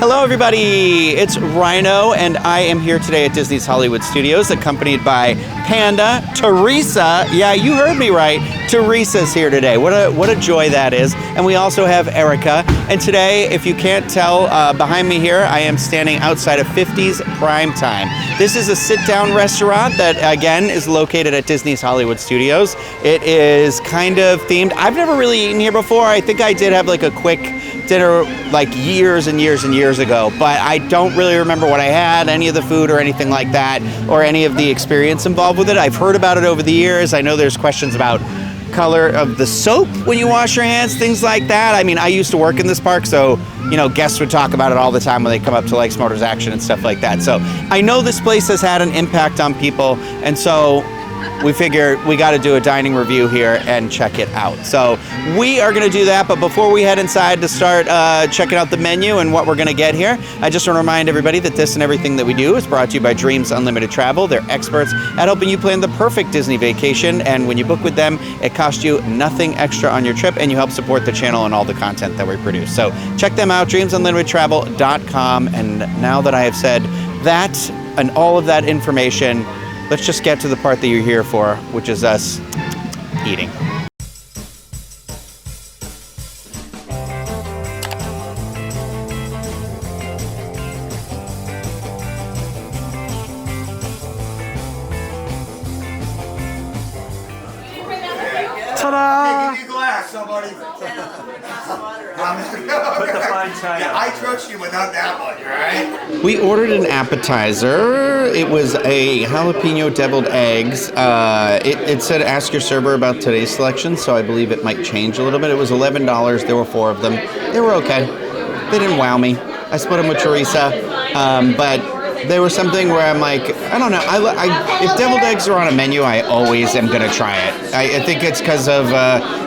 Hello everybody, it's Rhino and I am here today at Disney's Hollywood Studios accompanied by Panda, Teresa. Yeah, you heard me right. Teresa's here today. What a joy that is. And we also have Erica. And today, if you can't tell, behind me here, I am standing outside of 50's Prime Time. This is a sit-down restaurant that, again, is located at Disney's Hollywood Studios. It is kind of themed. I've never really eaten here before. I think I did have like a quick dinner like years and years and years ago, but I don't really remember what I had, any of the food or anything like that, or any of the experience involved with it. I've heard about it over the years. I know there's questions about color of the soap when you wash your hands, things like that. I mean, I used to work in this park, so, you know, guests would talk about it all the time when they come up to Lakes Motors Action and stuff like that. So I know this place has had an impact on people, and so we figured we got to do a dining review here and check it out. So we are going to do that, but before we head inside to start checking out the menu and what we're going to get here, I just want to remind everybody that this and everything that we do is brought to you by Dreams Unlimited Travel. They're experts at helping you plan the perfect Disney vacation, and when you book with them, it costs you nothing extra on your trip, and you help support the channel and all the content that we produce. So check them out, dreamsunlimitedtravel.com. And now that I have said that and all of that information, let's just get to the part that you're here for, which is us eating. Ta-da! Hey, give me a glass, somebody. Put the fine china. Yeah, I trust you, but not that much, right? We ordered an appetizer. It was a jalapeno deviled eggs. It said ask your server about today's selection, so I believe it might change a little bit. It was $11. There were 4 of them. They were okay. They didn't wow me. I split them with Teresa, but they were something where I'm like, I don't know. If deviled eggs are on a menu, I always am gonna try it. I think it's because of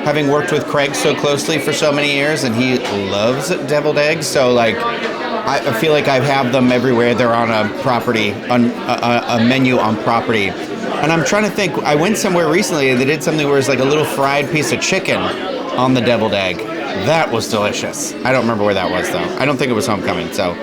having worked with Craig so closely for so many years, and he loves deviled eggs. So like, I feel like I have them everywhere. They're on a property, on a menu on property. And I'm trying to think. I went somewhere recently. They did something where it's like a little fried piece of chicken on the deviled egg. That was delicious. I don't remember where that was though. I don't think it was Homecoming. So.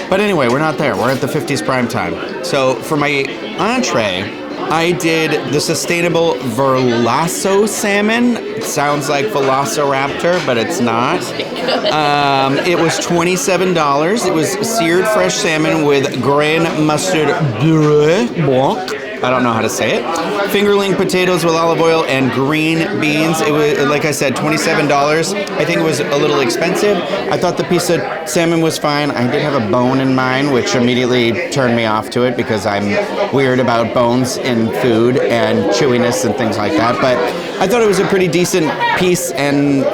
But anyway, we're not there. We're at the 50's Prime Time. So for my entree, I did the sustainable Verlasso salmon. It sounds like Velociraptor, but it's not. It was $27. It was seared fresh salmon with grain mustard blanc. I don't know how to say it. Fingerling potatoes with olive oil and green beans. It was, like I said, $27. I think it was a little expensive. I thought the piece of salmon was fine. I did have a bone in mine, which immediately turned me off to it because I'm weird about bones in food and chewiness and things like that. But I thought it was a pretty decent piece and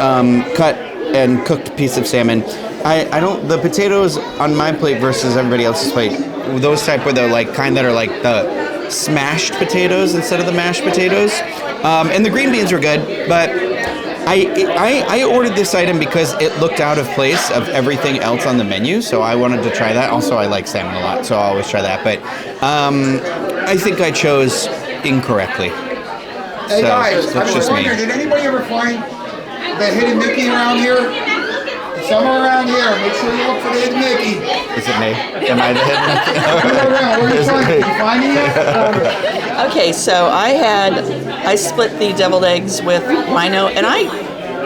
cut and cooked piece of salmon. The potatoes on my plate versus everybody else's plate, those type where they're like kind that are like the smashed potatoes instead of the mashed potatoes, and the green beans were good, but I ordered this item because it looked out of place of everything else on the menu, so I wanted to try that. Also, I like salmon a lot, so I'll always try that, but I think I chose incorrectly. Hey so, guys, I that's was just me. wondering, did anybody ever find that hidden Mickey around here? Somewhere around here. Make sure you look for the hidden Mickey. Is it me? Am I the hidden Look around. Where are you finding? Did you find it yet? Okay, so I split the deviled eggs with Rhino, and I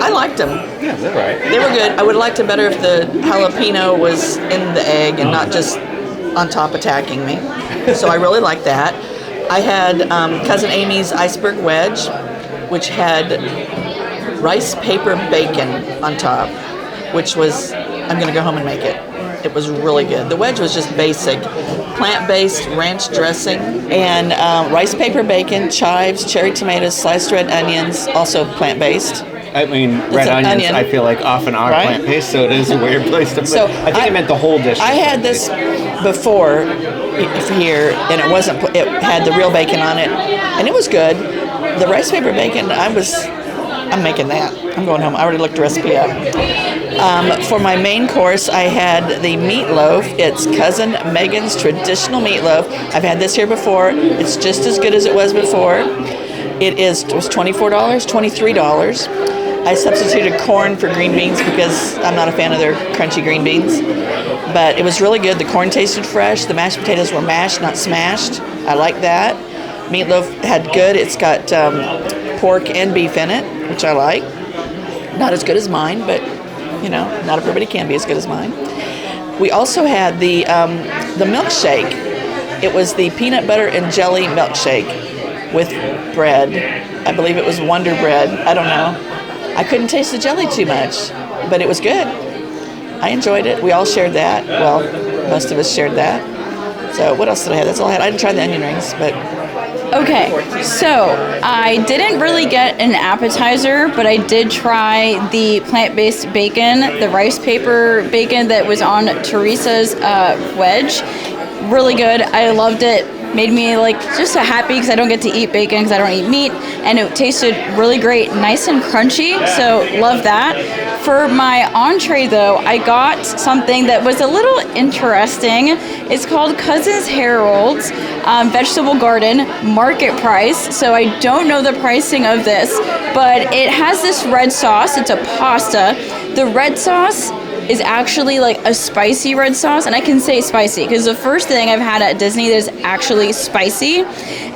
liked them. Yeah, they're right. They were good. I would have liked it better if the jalapeno was in the egg and not just on top attacking me. So I really liked that. I had Cousin Amy's iceberg wedge, which had rice paper bacon on top, which was, I'm going to go home and make it. It was really good. The wedge was just basic. Plant-based ranch dressing and rice paper bacon, chives, cherry tomatoes, sliced red onions, also plant-based. I mean, red onions, onion. I feel like often are Right? plant-based, so it is a weird place to put. So I think it meant the whole dish. I had this before here, and it had the real bacon on it, and it was good. The rice paper bacon, I'm making that. I'm going home. I already looked the recipe up. For my main course, I had the meatloaf. It's Cousin Megan's traditional meatloaf. I've had this here before. It's just as good as it was before. It was $24, $23. I substituted corn for green beans because I'm not a fan of their crunchy green beans. But it was really good. The corn tasted fresh. The mashed potatoes were mashed, not smashed. I like that. Meatloaf had good. It's got pork and beef in it, which I like. Not as good as mine, but not everybody can be as good as mine. We also had the milkshake. It was the peanut butter and jelly milkshake with bread. I believe it was Wonder Bread. I don't know. I couldn't taste the jelly too much, but it was good. I enjoyed it. We all shared that. Well, most of us shared that. So what else did I have? That's all I had. I didn't try the onion rings, but... Okay, so I didn't really get an appetizer, but I did try the plant-based bacon, the rice paper bacon that was on Teresa's wedge. Really good. I loved it. Made me just so happy because I don't get to eat bacon because I don't eat meat, and it tasted really great, nice and crunchy, so love that. For my entree though, I got something that was a little interesting. It's called Cousin's Harold's Vegetable Garden Market Price. So I don't know the pricing of this, but it has this red sauce. It's a pasta. The red sauce is actually a spicy red sauce, and I can say spicy because the first thing I've had at Disney that is actually spicy.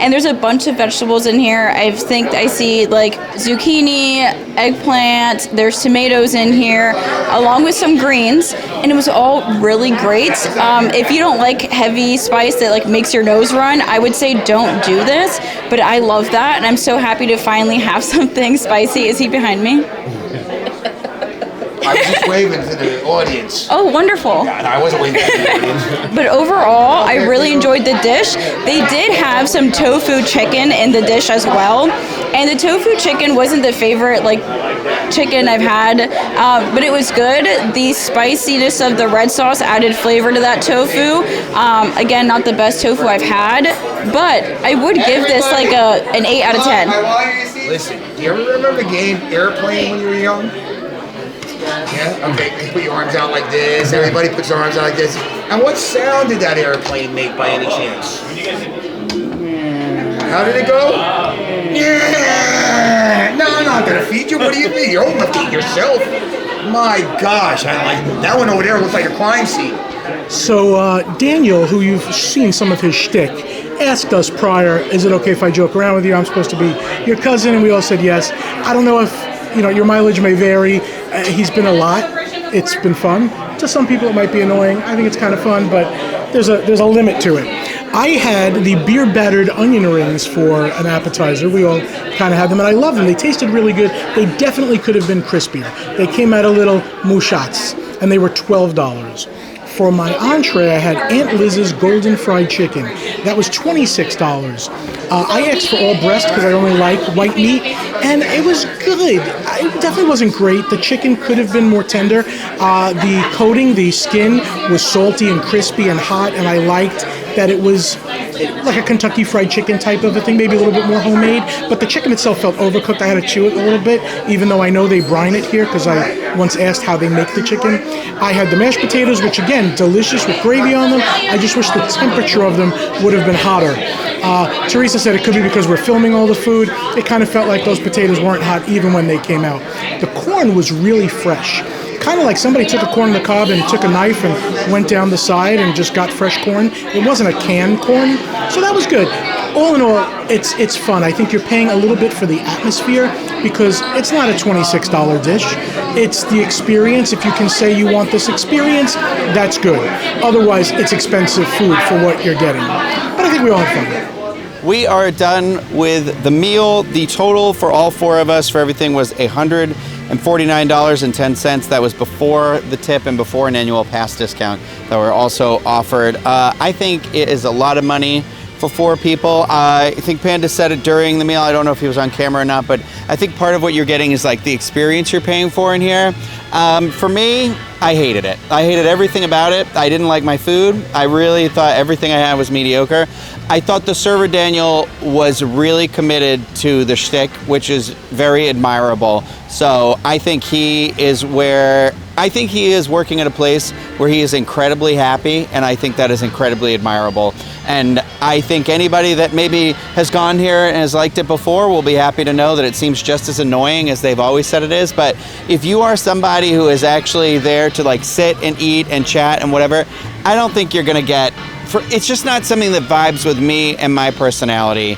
And there's a bunch of vegetables in here. I think I see zucchini, eggplant, there's tomatoes in here, along with some greens, and it was all really great. If you don't like heavy spice that makes your nose run, I would say don't do this, but I love that, and I'm so happy to finally have something spicy. Is he behind me? I was just waving to the audience. Oh, wonderful. Yeah, no, I wasn't waving to the audience. But overall, I really enjoyed the dish. They did have some tofu chicken in the dish as well. And the tofu chicken wasn't the favorite chicken I've had, but it was good. The spiciness of the red sauce added flavor to that tofu. Again, not the best tofu I've had, but I would give this an 8 out of 10. Listen, do you ever remember the game Airplane when you were young? Yeah? Okay, you put your arms out like this, everybody puts their arms out like this. And what sound did that airplane make by any chance? How did it go? Yeah! No, I'm not gonna feed you. What do you mean? You're old enough to eat yourself. My gosh, that one over there looks like a crime scene. So Daniel, who you've seen some of his shtick, asked us prior, is it okay if I joke around with you? I'm supposed to be your cousin, and we all said yes. I don't know if, your mileage may vary. He's been a lot. It's been fun. To some people it might be annoying. I think it's kind of fun, but there's a limit to it. I had the beer battered onion rings for an appetizer. We all kind of had them, and I love them. They tasted really good. They definitely could have been crispier. They came out a little mouchats, and they were $12. For my entree, I had Aunt Liz's golden fried chicken. That was $26. I asked for all breast because I only like white meat, and it was good. It definitely wasn't great. The chicken could have been more tender. The coating, the skin, was salty and crispy and hot, and I liked that it was like a Kentucky Fried Chicken type of a thing, maybe a little bit more homemade, but the chicken itself felt overcooked. I had to chew it a little bit, even though I know they brine it here because I once asked how they make the chicken. I had the mashed potatoes, which again, delicious with gravy on them. I just wish the temperature of them would have been hotter. Teresa said it could be because we're filming all the food. It kind of felt like those potatoes weren't hot even when they came out. The corn was really fresh. Kind of like somebody took a corn on the cob and took a knife and went down the side and just got fresh corn. It wasn't a canned corn, so that was good. All in all, it's fun. I think you're paying a little bit for the atmosphere because it's not a $26 dish. It's the experience. If you can say you want this experience, that's good. Otherwise, it's expensive food for what you're getting. But I think we all have fun. We are done with the meal. The total for all four of us for everything was $149.10. That was before the tip and before an annual pass discount that were also offered. I think it is a lot of money for four people. I think Panda said it during the meal. I don't know if he was on camera or not, but I think part of what you're getting is the experience you're paying for in here. For me, I hated it. I hated everything about it. I didn't like my food. I really thought everything I had was mediocre. I thought the server, Daniel, was really committed to the shtick, which is very admirable. So I think he is where I think he is working at a place where he is incredibly happy, and I think that is incredibly admirable. And I think anybody that maybe has gone here and has liked it before will be happy to know that it seems just as annoying as they've always said it is. But if you are somebody who is actually there to like sit and eat and chat and whatever, I don't think you're gonna get. It's just not something that vibes with me and my personality.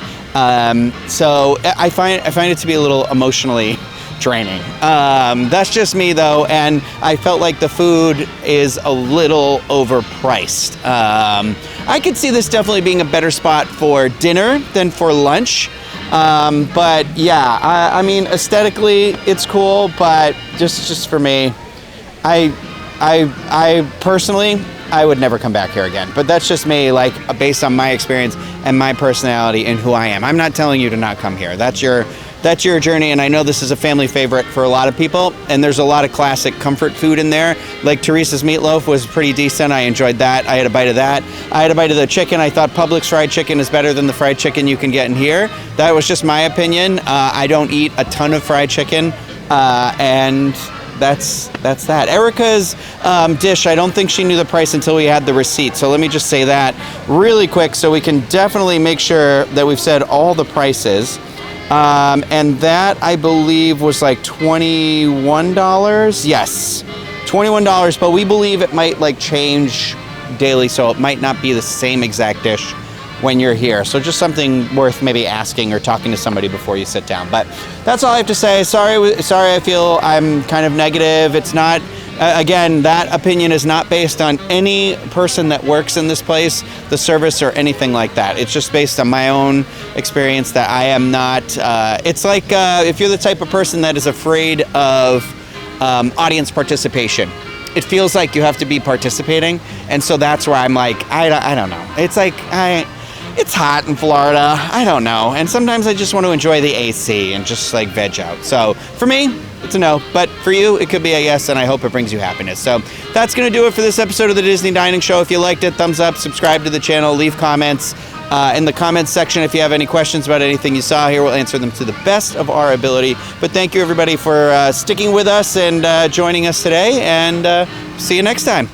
So I find it to be a little emotionally draining. That's just me though, and I felt like the food is a little overpriced. I could see this definitely being a better spot for dinner than for lunch. But yeah, I mean, aesthetically it's cool, but just for me, I personally, I would never come back here again. But that's just me, like based on my experience and my personality and who I am. I'm not telling you to not come here. That's your journey, and I know this is a family favorite for a lot of people, and there's a lot of classic comfort food in there. Like Teresa's meatloaf was pretty decent. I enjoyed that. I had a bite of that. I had a bite of the chicken. I thought Publix fried chicken is better than the fried chicken you can get in here. That was just my opinion. I don't eat a ton of fried chicken, and that's that. Erica's dish, I don't think she knew the price until we had the receipt. So let me just say that really quick so we can definitely make sure that we've said all the prices. And that, I believe, was like $21. Yes, $21, but we believe it might like change daily, so it might not be the same exact dish when you're here. So just something worth maybe asking or talking to somebody before you sit down. But that's all I have to say. Sorry, I feel I'm kind of negative. It's not, again, that opinion is not based on any person that works in this place, the service, or anything like that. It's just based on my own experience that I am not, it's like if you're the type of person that is afraid of audience participation. It feels like you have to be participating, and so that's where I'm like, I don't know. It's like, it's hot in Florida. I don't know. And sometimes I just want to enjoy the AC and just like veg out. So for me, it's a no. But for you, it could be a yes, and I hope it brings you happiness. So that's going to do it for this episode of the Disney Dining Show. If you liked it, thumbs up, subscribe to the channel, leave comments in the comments section. If you have any questions about anything you saw here, we'll answer them to the best of our ability. But thank you, everybody, for sticking with us and joining us today. And see you next time.